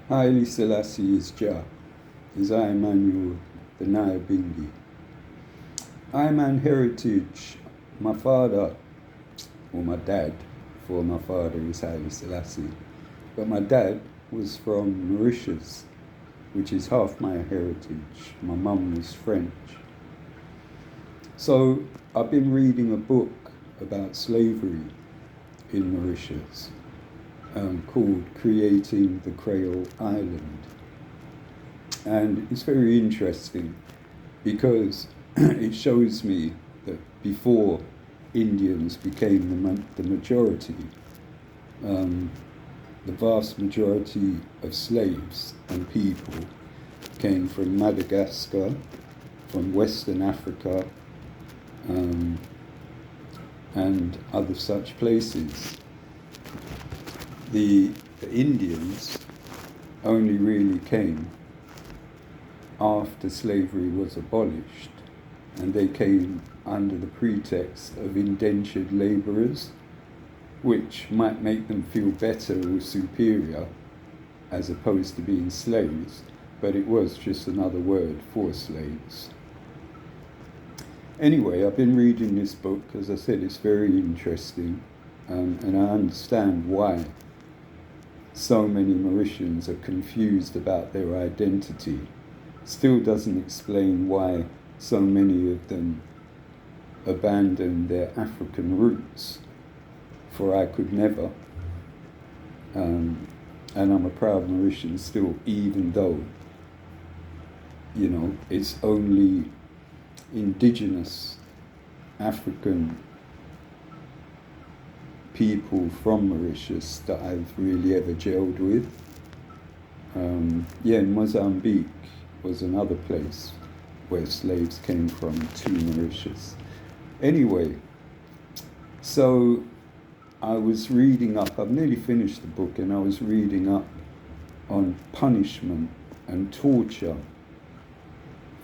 Haile Selassie is Jah, is I Emmanuel the Nyabingi. Iman heritage, my father, or my dad, for my father is Haile Selassie, but my dad was from Mauritius, which is half my heritage. My mum was French. So I've been reading a book about slavery in Mauritius called Creating the Cradle Island. And it's very interesting because it shows me that before Indians became the majority, the vast majority of slaves and people came from Madagascar, from Western Africa, and other such places. The Indians only really came after slavery was abolished, and they came under the pretext of indentured labourers, which might make them feel better or superior as opposed to being slaves, but it was just another word for slaves. Anyway, I've been reading this book. As I said, it's very interesting, and I understand why so many Mauritians are confused about their identity. Still doesn't explain why so many of them abandon their African roots, for I could never. And I'm a proud Mauritian still, even though, it's only indigenous African people from Mauritius that I've really ever gelled with. Mozambique was another place where slaves came from to Mauritius. Anyway, so I was reading up, I've nearly finished the book, and I was reading up on punishment and torture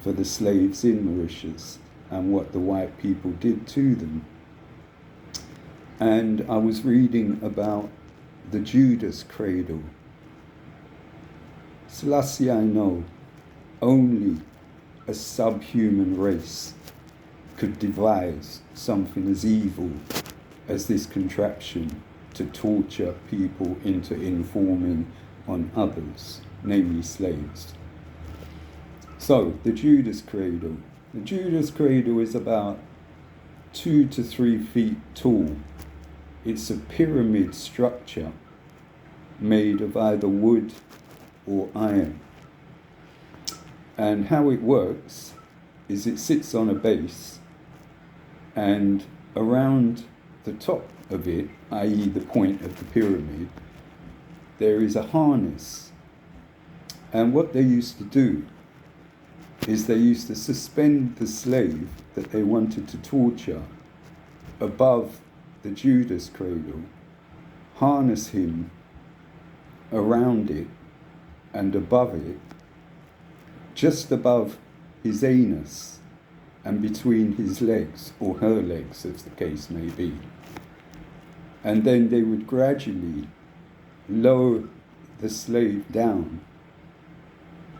for the slaves in Mauritius and what the white people did to them. And I was reading about the Judas Cradle. Selassie, I know, only a subhuman race could devise something as evil as this contraption to torture people into informing on others, namely slaves. So, the Judas Cradle. The Judas Cradle is about 2 to 3 feet tall. It's a pyramid structure made of either wood or iron. And how it works is it sits on a base, and around the top of it, i.e. the point of the pyramid, there is a harness. And what they used to do is they used to suspend the slave that they wanted to torture above the Judas Cradle, harness him around it and above it, just above his anus and between his legs, or her legs as the case may be. And then they would gradually lower the slave down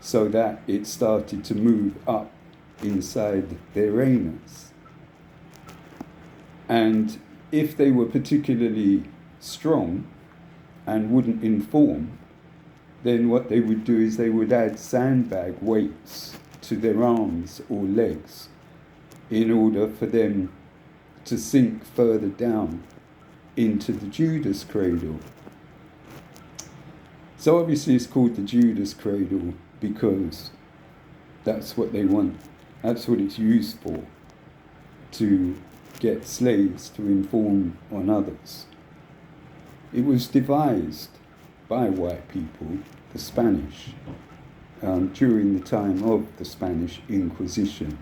so that it started to move up inside their anus. And if they were particularly strong and wouldn't inform, then what they would do is they would add sandbag weights to their arms or legs in order for them to sink further down into the Judas Cradle. So obviously it's called the Judas Cradle because that's what they want. That's what it's used for, to get slaves to inform on others. It was devised by white people, the Spanish, during the time of the Spanish Inquisition.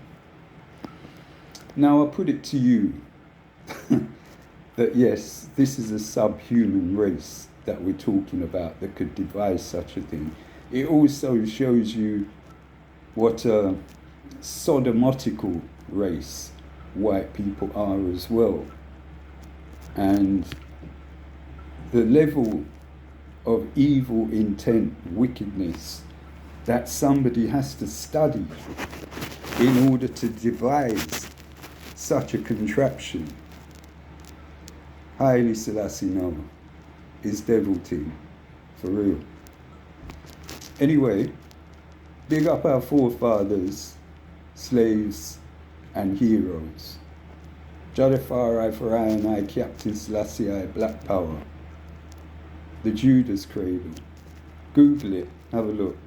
Now I put it to you that yes, this is a subhuman race that we're talking about that could devise such a thing. It also shows you what a sodomotical race white people are as well. And the level of evil intent, wickedness, that somebody has to study in order to devise such a contraption. Haile Selassie no is devil thing, for real. Anyway, big up our forefathers, slaves and heroes. Jadafari for I and I, Captain Selassie I, Black Power. The Judas Cradle. Google it, have a look.